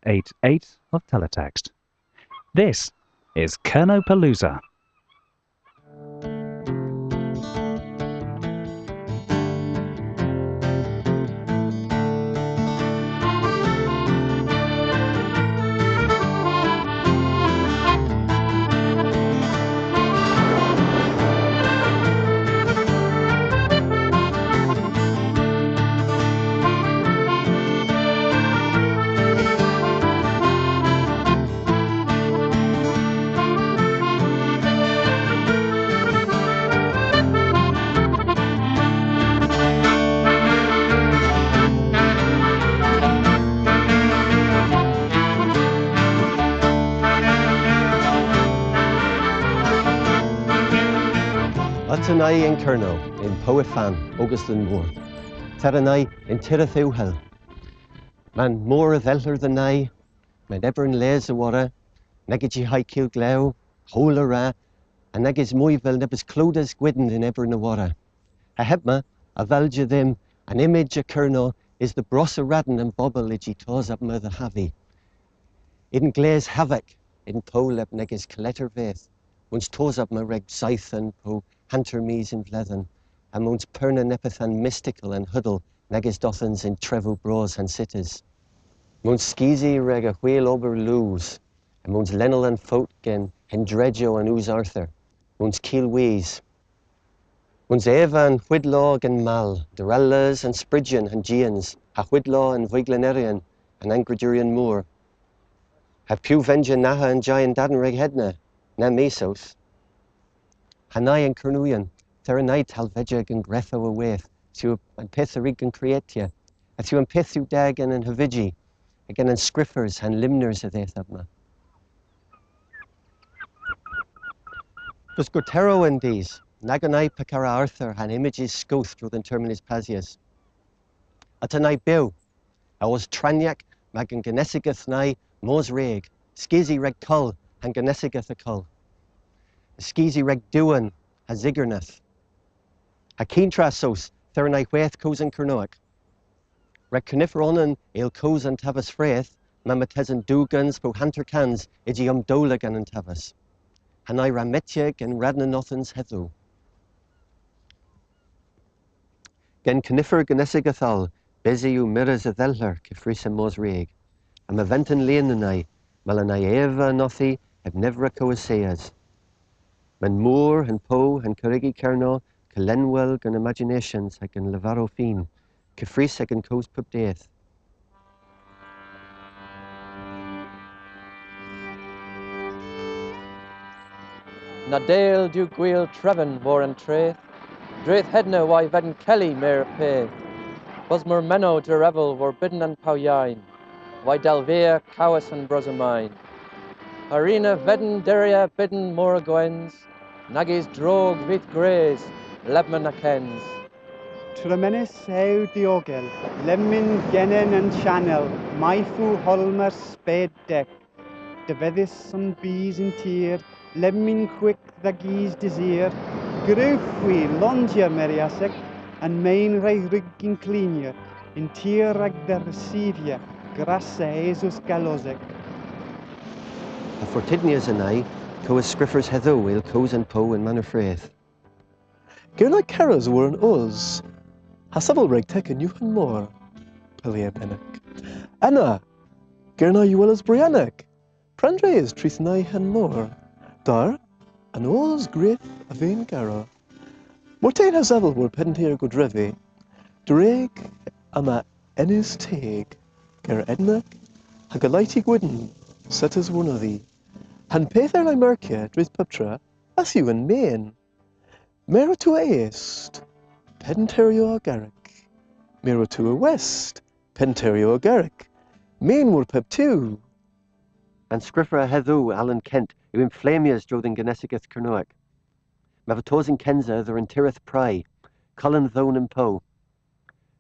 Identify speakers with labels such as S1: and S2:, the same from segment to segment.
S1: 888 of teletext. This is Kernopalooza.
S2: Atanai in Kerno, in Poefan, Augustin Moore. Taranai in Tirathuhel. Man more of elder than I, man ever in les a wara, negigi high kill glau, hola ra, and negis moivel nebis clodas gwidden in ever in a wara. A hebma, a valja them, an image a Kerno is the brossa radden and bobble igi tos up mother havi. In glaze havoc, in poleb negis collector veth, once tos up my reg scythen po hunter mees in vlethen, and once perna nepathan mystical and huddle negis dothens in trevo bros and sitters. Once skeezy reg a wheel over lose, and once Lennel and Foatgen, Hendreggio and Oos Arthur, once keel wees. Once Eva and Whidlog and Mal, Durellas and Spridgeon and Gians, ha Whidlaw and Viglanerian and Angradurian Moor. Ha Pew Venja Naha and Giant Dadenreg Hedna, na Mesos. Hanai and Kernuian, Theranai Talvejag and Gretho aweth, Thu and Pitharig and Creatia, a Thu and Pithu Dagan and Havigi, again and Scriffers and Limners of Ethabma. Thus Gotero and these, Naganai Pakara Arthur and images scoth through the terminus Pasias. Atanai Bill, I was Tranyak, Magan Ganesigath Nai, Mos Reg, Skizi Reg Cull, and Ganesigath a Cull. Skizi Reg Duan, a Ziggernath. A Keentrasos, Theranai Hueth Kos and Kernoak. Reg Coniferonan, Il Kos and Tavas Freth, Mamatezan Dugans, Po Hunter Cans, Igium Dolagan and Tavas. Hanai Rametiag and Radnanothans Hethu. Gen Conifer Ganesigathal, Beziu Miras a Thelher, Kifrisa Mos Reg. Am Aventan Leonanai, Malanai Eva Nothi, have never Coaseas. Man Moore and Poe and Carigi Kerno, Calenwell and imaginations like an Levaro Fien, Kifrisek and Coast Pup Death.
S3: Nadale du Gwil Trevin war and Traith, Draith Hedna why Vedden Kelly Mayor Pay, Busmer Menno de Revel war Bidden and Powyain, why Delvea Cowas and Brosamine. Harina Vedden Deria Bidden Moragwens, Nagis Drog Vith Grays, Lebman Akens.
S4: Tremenis ew diogel, Lemmin Genen and Channel, Maifu Holmer Spade Deck, Devedis and Bees in Tier, Lemmin Quick the Geese Desire, Grufwi Longia Meriasek, and Main Ray Rigging Cleanier, in Tier Rag der Recivia, Grassa Jesus Galozek.
S2: A Fortidnias and I, Coas Scriffers Hetho, Il Cos and Poe and Mannerfraith.
S5: Gerna Caras were an Oz. Hasabel Reg Tek and Yuhan Moore, Pelia Benek. Anna, Gerna Uelas Brianek, Prandre is Trithnai and Moore. Dar, an Oz Grith Avain Gara. Mortain Hasabel were Pentir Godrevi, Dreg Ama Ennis Teg, Ger Ednak, Hagalaiti Gwydden, Setters Warnathi, Han Pether I Mercia, Drith Putra, as you and Main. Meritua East, Penterio Garrick. Meritua West, Penterio Garrick. Main were Pep 2.
S2: And Scriffra Hethu, Alan Kent, who in Flamias drove in Ganesigath Kernoak. Mavatosin Kenza, the Tirith Pry, Colin Thone and Poe.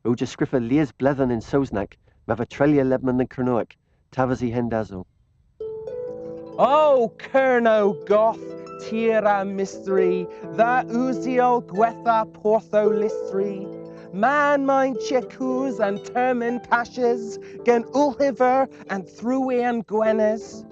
S2: Uja Scriffa Lias Blethen in Sosnak, Mavatrelia Lebman and Kernoak, Tavazi Hendazo.
S6: Oh, Kerno Goth, Tira Mystery, the Uzio Gwetha Portho Listri, Man mine chickoos and termin pashes, gen ulhiver and thruwe and gwenes.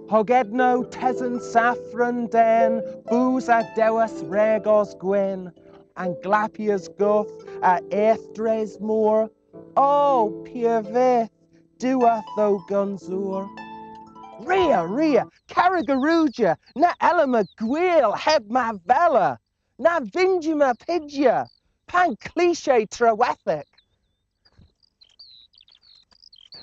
S6: Hogedno tezen saffron den, booze a dewas regos gwyn, and glapias guth a eithtres moor. Oh, piaveth, duath o gunzur. Ria, Caragaruja, na elema gwil heb ma vela, na vingima pigia, pan cliche trewethic.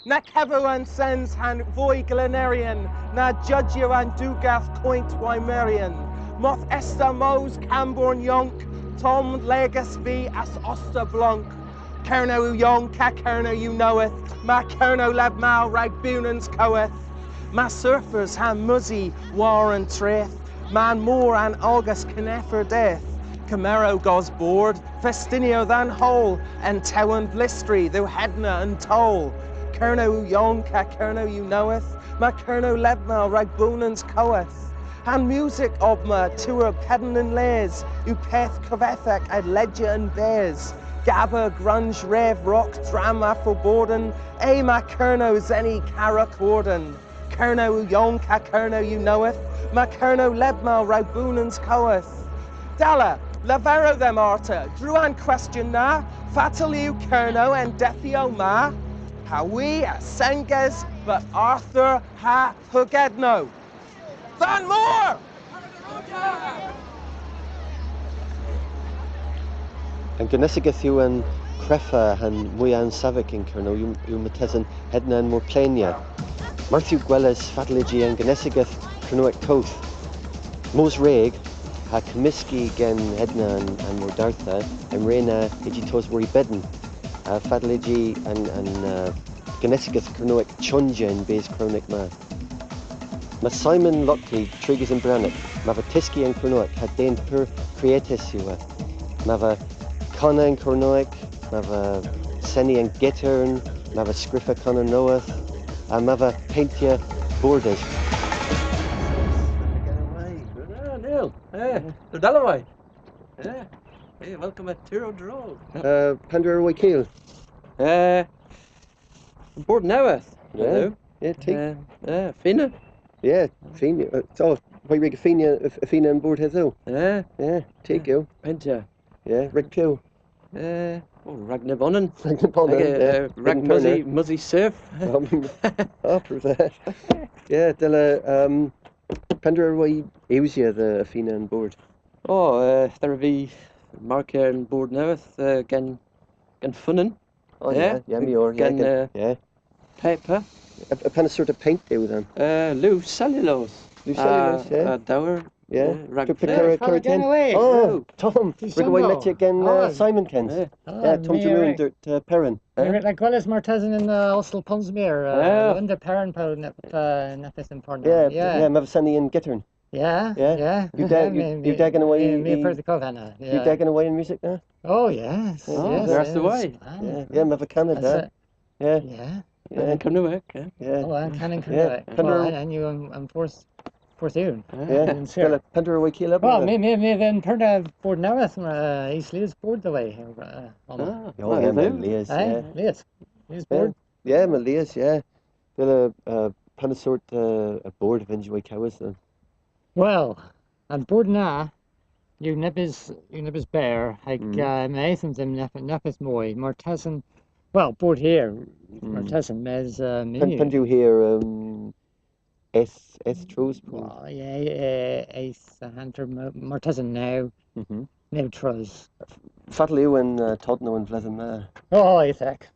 S6: Na kevo an sens han voi glenerian, na judgio an dugath coint wimerian, moth estamos camborn yonk, tom legas vi as osta blanc. Kerno u yonk, ca kerno you knoweth, ma kerno leb mal rag bunans coeth. Ma surfers han muzzy war and treth, man more an August canefer death. Camero goes board, festinio than whole, and tewan blistry, though hedna and toll. Kerno yon ca kerno you knoweth, ma kerno lebma rag bunans coeth. Han music of ma tua pedon and lays, u peth covethec ad ledger and bears. Gabba, grunge, rev, rock, drama for borden, ma kerno zeni cara corden. Kerno yon ca kerno you knoweth, ma kerno lebma rag bunans coeth. Dalla, lavero them arta, druan question na, fataliu kerno and defio ma. Ha we a senges, but Arthur ha hugedno. Van more!
S2: And Gynesigath yw an crefa han mwy an safec in Cerno yw matesan hedna an mor plenia. Marthiw gweles fadligi an Gynesigath Cernoec coth. Mos reg ha cymysgu gen hedna an mor dartha an reina igi tos wori bedden. Fadligi an Gynesigath Cernoec chonja in base Cronic ma. Ma Simon Lockley triggers in Brannock. Ma va Tiski and Cernoec had den pur creatis ywa. Ma va Conna and Cernoec, ma va Senny and Gittern, ma va Scriffa Conna Noath, and ma va Paintia Borders.
S3: Neil, the Dalloway. Hey, welcome at Tiro Drove.
S2: Pandora Wakil.
S3: Board Noweth.
S2: Yeah, take.
S3: Fina.
S2: Yeah, Fina. So, why rig Fina and board has though?
S3: Yeah,
S2: Take you.
S3: Pentia.
S2: Yeah, Rig Pew.
S3: Ragnar Bonnen.
S2: Rag
S3: Muzzy Surf.
S2: After that. Yeah, Della, Pandora Way Eusia the Fina and board.
S3: There be Marker and Board Noweth, gen Funnen.
S2: Oh, yeah, me or, yeah.
S3: Paper.
S2: A pen of sort of paint do then.
S3: Loose cellulose.
S2: Yeah.
S3: Dower.
S2: Yeah.
S3: Rag
S2: Oh, Tom. We're going to let you again, Simon Kens. Yeah, Tom Jeroen, Dirt Perrin.
S7: Like well as Martezan in Ostel Ponsmere, under Perrin Pound, Nepis and Porno.
S2: Yeah, Mavasani and Gittern.
S7: Yeah.
S2: You dagging away?
S7: Me per the Covana.
S2: You dagging away in music now?
S7: Oh, yes.
S3: There's the way.
S2: Yeah, Mavacana,
S7: Yeah.
S3: And Cernuec,
S7: Oh, I'm Canon Cernuec. And you, I'm fourth year.
S2: Yeah, Pandora Wakila.
S7: Well, me then Perna board now, East Leeds board the way.
S2: Leas, yeah.
S7: Leas board.
S2: Yeah, Leas, yeah. Well, Panasort a board of Enjoy Cows then.
S7: Well, I'm board now. You nippers bear. Like Masons and Nepis Moy. Martezan. Well, board here. Martezan Mez
S2: Pandu here S Tros.
S7: Well, yeah, Ace Hunter Martezan now. Now Tros.
S2: Fatliu and Todno and Vlezen.
S7: Oh, Isaac.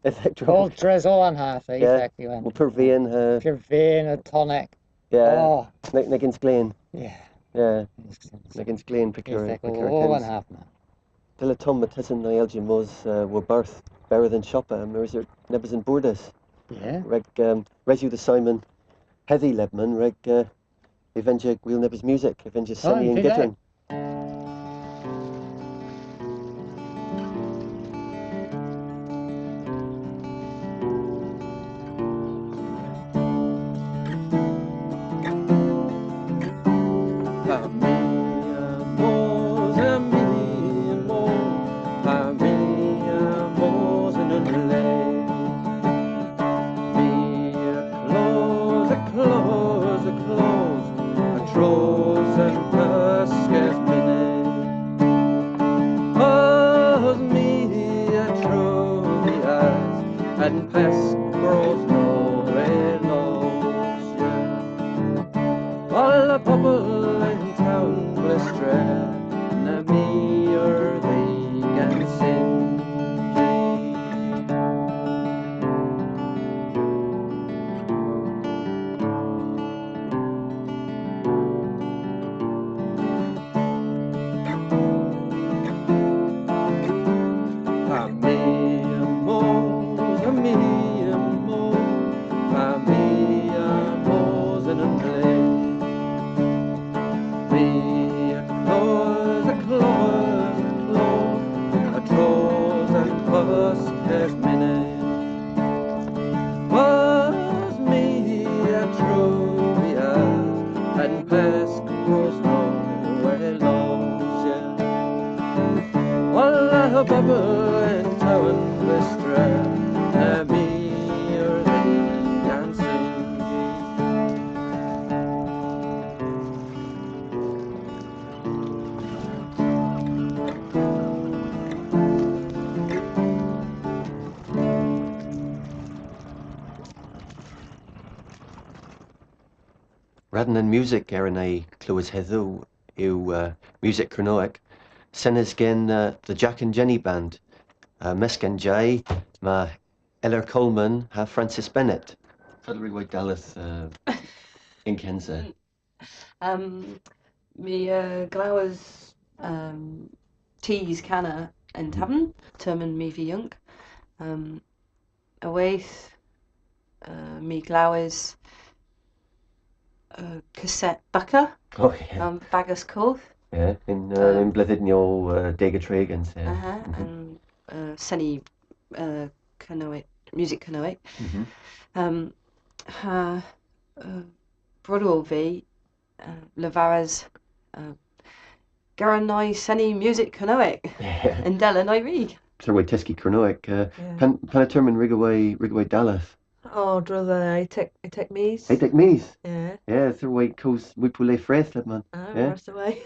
S2: All
S7: Tres all on half, Isaac.
S2: Well, Purvein.
S7: Purvein, a tonic.
S2: Yeah.
S7: Oh.
S2: Niggins Glen.
S7: Yeah.
S2: Yeah. Niggins Glen, Picura.
S7: All on half now.
S2: Dilla Tom Matessan na Elgin Mos were birth better than Shoppa, and there's Nebbers and Bordas.
S7: Yeah.
S2: Reg Resu the Simon, Heavy Lebman, Reg Avenger Wheel Nebbers Music, Avenger Sunny and Gittern. and pesc was no way lost. Walla bubble and town westra, me or thee can sing. Rather than music, Erin, I clywys heddiw yw music Cronoic. Senys gen the Jack and Jenny Band. Mesgan Jai, ma Eller Coleman, ha Francis Bennett. Fedri White Dallas in Kenza.
S8: Me glowers teas canna and tavern, termin me fi young. Awaith me glowers cassette bucker,
S2: Oh yeah.
S8: bagus coth.
S2: Yeah, in Blethyd Nyo Degatragans. Yeah.
S8: And Senny canoic, music canoic. Ha Brodwell V, Lavaras, Garanai Senny music canoic,
S2: Yeah.
S8: and Della Nairi.
S2: Sir White Teski Cronoic. Panatermin Rigaway Dallas.
S9: Oh, drother, I take me's.
S2: I take me's.
S9: Yeah.
S2: Yeah, Sir White Coast Wipule Fresled man. Yeah.
S9: Rest away.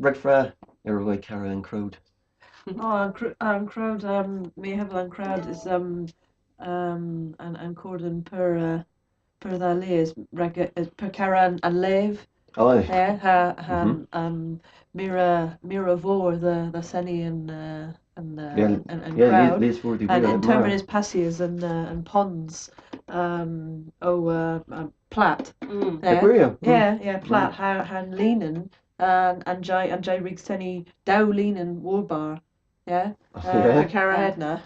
S2: Redfra, Erway Cara and Crowd.
S9: Oh, and crowd, me Heveland crowd is and cordon per the leas per Cara and Lave.
S2: Oh,
S9: Yeah, Mira Vor the Senny and crowd.
S2: Liz for the
S9: And in terminus passies and ponds, plat. Yeah, plat. How leanin and Jai Riggs Tenny Dow leanin warbar. Yeah, Cara Edna.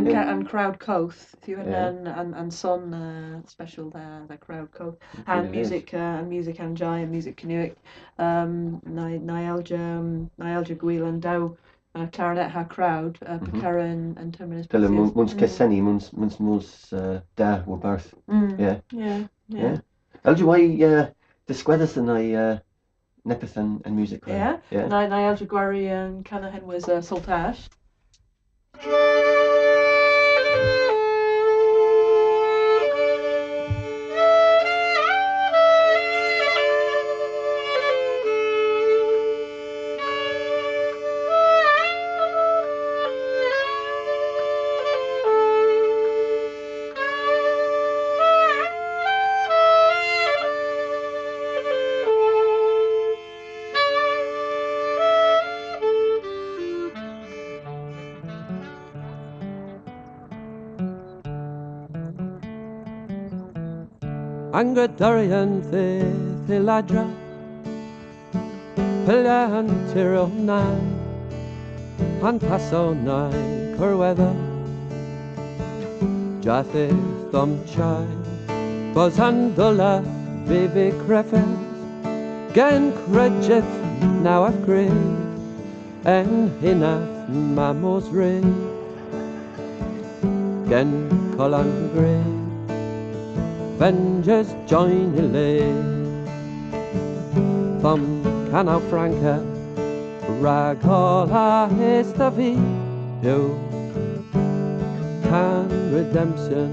S9: Yeah, and crowd coth. If you and son special the crowd coth and music and Jai and music Canuic. Nialja Gwil and Dow. Clarinet ha crowd, Picara and terminus.
S2: Tell Muns Kesseni, Muns Da were birth.
S9: Yeah.
S2: Alja the Squedders and I Nepeth and music.
S9: Yeah. Nialja Gwari and Canahan was Saltash.
S2: Angredarian the Ladra Pelian Tiro Nai Han Paso Nai Corweather Jathe Thumb Chai Bozandola Vivi Creffes Gan Credjeth now I've grave En Hinaf Mamos Ray Gan Colon Grave Avengers join Ilay Thumb Canal Franca Ragola Estavi Do Can Redemption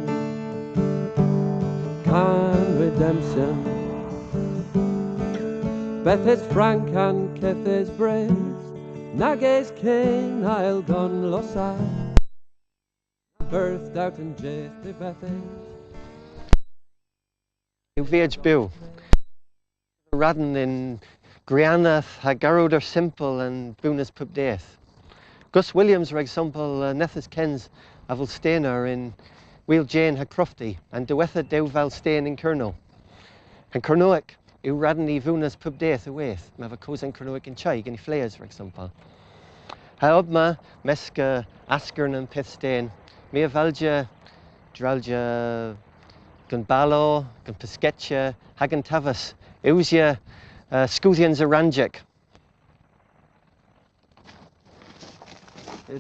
S2: Beth is frank and Keth is brave Nages King I'll gun Losa Birthed out in Jaith the Beth VH Bill. Radden in Grianath, Hagarod Simple and Bunas Pubdeath. Gus Williams, for example, Nethas Kens, Avelsteiner in Wheel Jane Hacrofty and Dewetha Dewval Stain in Colonel. And Cornoic, who Radden i Vunas Pubdeath awayth, Mavacos and Cornoic in Chai, Gini Flayers, for example. Haobma, Meska, Askern and Pithstain, Mia Valja, Dralja, Gunbalo, Gunpisketcha, Hagan Tavas, Eusia, Scoothians Aranjik.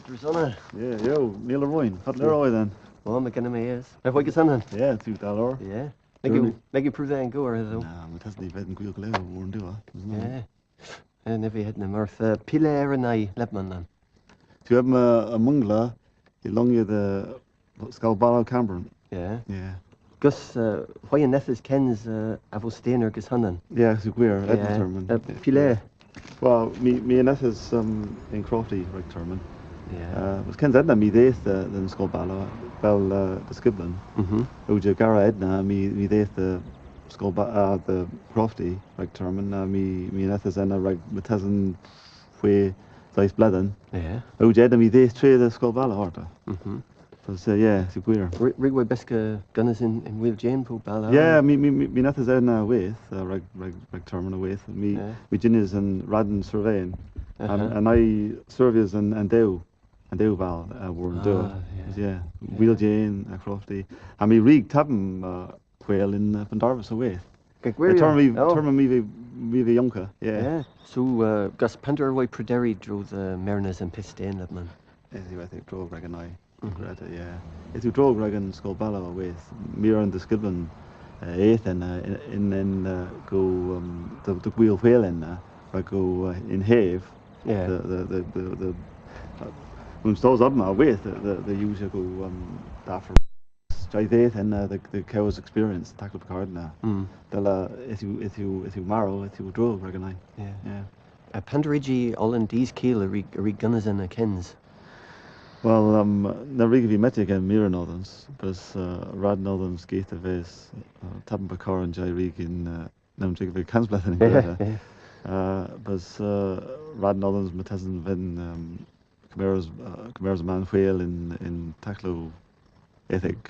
S2: Drizona.
S10: Yeah, yo, Neil Royne. Hot Leroy then.
S2: Oh, McKenna is. Have we got something?
S10: Yeah, $2.
S2: Yeah. Meg you prove that and go or though.
S10: Nah, but that's the bed and Guilgaleo won't do it.
S2: Yeah. And if you had the mirth, Pile Aranai, Lebman then.
S10: Do you have a mungla, you long you the Skalbaro Cameron?
S2: Yeah.
S10: Yeah.
S2: Gus, why in Nethis Ken's Avostainer Gus Hunnan?
S10: Yeah, so we're
S2: yeah. Pile.
S10: Well, me and Nethis in Crofty, right, Terman.
S2: Yeah.
S10: Was Ken's Edna me death the Skalbaro, well, the Skiblin. Uja Gara Edna, me death the the Crofty, right, Terman. Me and Nethis Edna, right, Matazan, Fwe, Dice Bladden.
S2: Yeah.
S10: Uja Edna me death trade the Skalbaro Horta. So yeah, so we're.
S2: Rigway Beska Gunners in Will Jane po Bala.
S10: Yeah, me not as in with reg terminal with me Ginies and Radden surveying, and I surveys and Dew Val were do it. Yeah, Will Jane Crofty. And me rig tabm quail in Pendarvis away. Turn me the Yonka. Yeah.
S2: So Gus Penderway Prederi drew the Mariners and Pistain that man.
S10: I think drove Reg and I. Yeah. It's a drove Reg and Skolbala with Mir and the Skibben eighth and go the wheel whale in go in Have.
S2: Yeah.
S10: The when stores up now with the usual go after eighth and the cows experience tackle the card now. They'll if you marrow if you drove Reg and I.
S2: Yeah. Penderigi all in these keel are gunners and Kens.
S10: Well, na rig vi met again Mira Northerns, but Rad Northerns gate of his Tappen Bakar and Jai Rig in Namjig vi Kansblath in Greta. But Rad Northerns Matazan Ven Khmer's man whale in Taklo ethic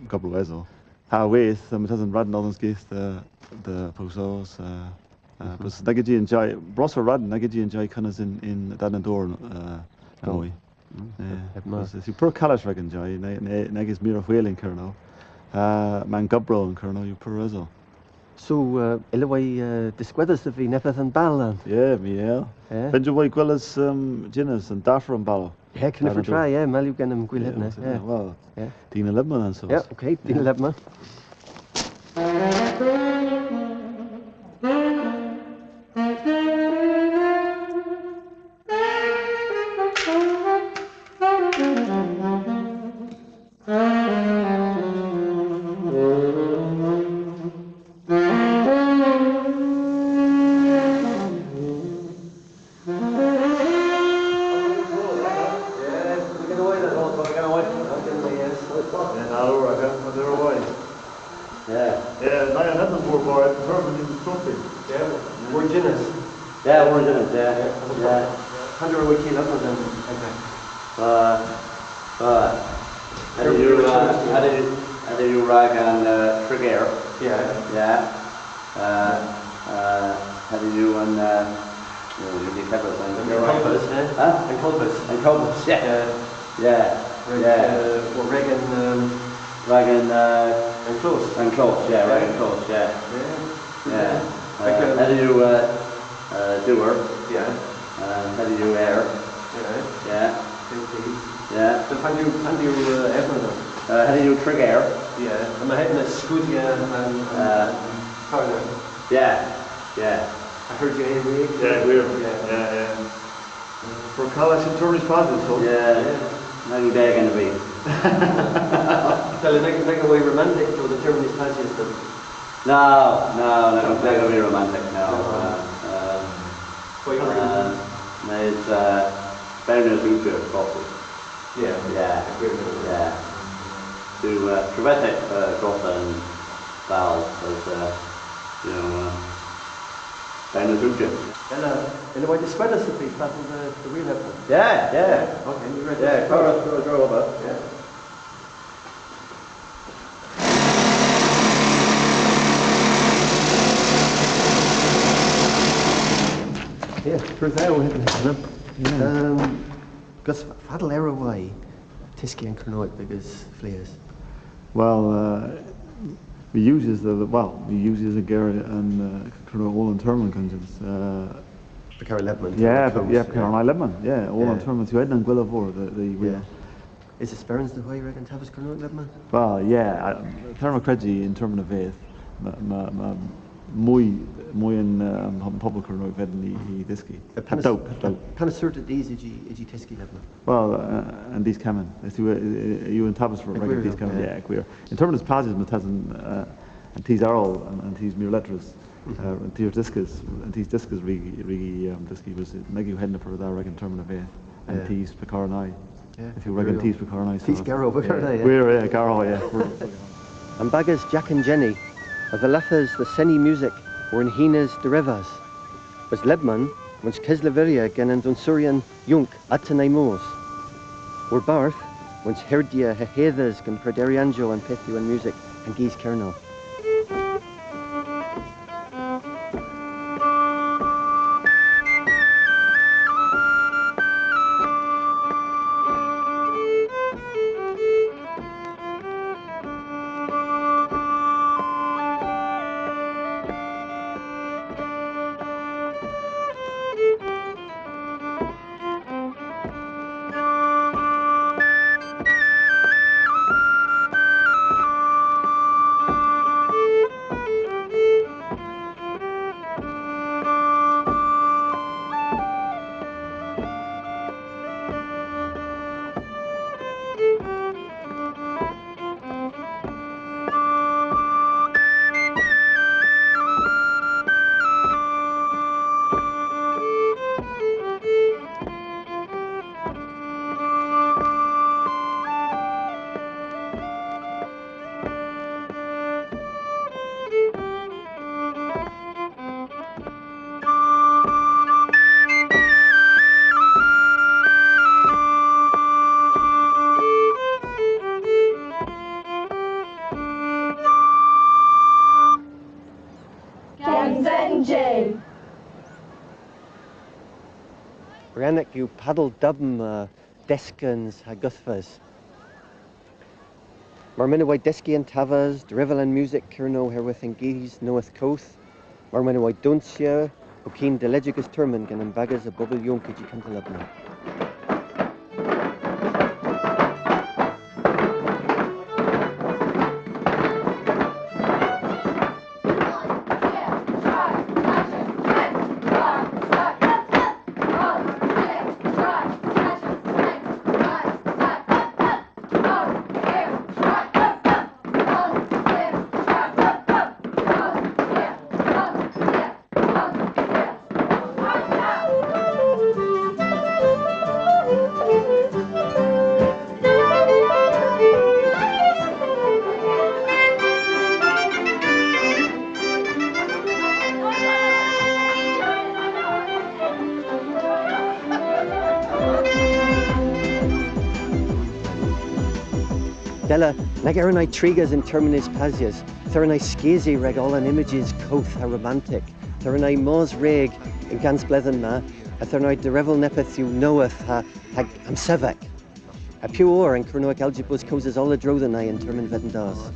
S10: couple of Ezel. With Matazan Rad Northerns gate the Posos. But Nagaji and Jai Brosser Rad Nagaji and Jai Cunners in Danador Noi. If you per Kalash Reg and Jai, Nagis Mira whale in Kerno, Man Gubro in Kerno, you per Ezel.
S2: So, Illaway disquedas of the Nepeth and Balland.
S10: Yeah, Benjaway Gwellas Ginners and Daffer and Ballo.
S2: Yeah, can never try, yeah, Malu Ganum Gwilhetna.
S10: Yeah, well, Dina Lebman and so.
S2: Yeah, okay, Dina Lebman.
S11: How do you rag on Trigger? Yeah. How do you on you need peppers and
S2: Compass, and Compass.
S11: And Compass, yeah.
S2: Or Reagan and Close.
S11: And Close, yeah, Reagan Close, yeah. How do you do her?
S2: Yeah.
S11: How do you air? Yeah. Yeah.
S2: So how do you ever
S11: how do you trigger?
S2: Yeah. I'm heading at Scudia and Carter.
S11: Yeah.
S2: I heard you anyway.
S10: Yeah, we're. Yeah. For Kalash and Turner's positive, so.
S11: Yeah. How they going to be?
S2: Tell you, make away romantic to the Turner's positive.
S11: No, not going to be romantic. No. It's better than good coffee. Yeah. To prevent it, Gotham valve as better than good.
S2: And the way the spread us if we battle the real effort.
S11: Yeah.
S2: Okay, you ready?
S11: Yeah, go over.
S2: Yeah. Yeah, for that we have Gus Fadal Araway, Tiski and Kernoit because flares.
S10: Well, we use a Garrett and Kernoit all in terminal conjunts.
S2: The Carol Lebman.
S10: Yeah, Carol Lebman. Yeah, all in terminal. You had and Gwillavor the
S2: Is it Sperrins the High Reg and Tavis Cornwall Lebman?
S10: Well, yeah, Therma Cregi in terms of faith, muy in public Cornwall Vedden I Diski.
S2: Panasurta these Igi Tiski Lebman.
S10: Well, and these Kamen. You and Tavis for regular these Kamen, yeah, queer. In terms of passes, Matazan and these Arl and these mere letters. And these discus rigi diski was Maggie Hedna for that reg in terms of faith and these Picaranai. If you reckon these Picaranai.
S2: These Garrow Picaranai.
S10: We're Garrow, yeah.
S2: And Bagas Jack and Jenny, of the Lethas the Seni music were in Hinas de Revas. Was Lebman, once Keslaveria gen and Dunsurian Junk Atanai Moos. Were Barth, once Herdia Hehedas gen Perderianjo and Pethu and music and Geese Kerno. Rannick, you paddle dubm deskins ha guthfas. Marminawai deski and tavas, drivel and music, Kirno herewith and geese, knoweth coth. Marminawai duncia, Okeen delegigus termin, gan and bagas a bubble yonkiji come to Lebanon. Della, nagaranai trigas in terminis pasias, theranai skezi reg all an images coth ha romantic, theranai mos reg in gans blethen ma, a theranai de revel nepethu knoweth ha am sevek. A pure and Kernoic algebus causes all a drodhanai in termin vedendas.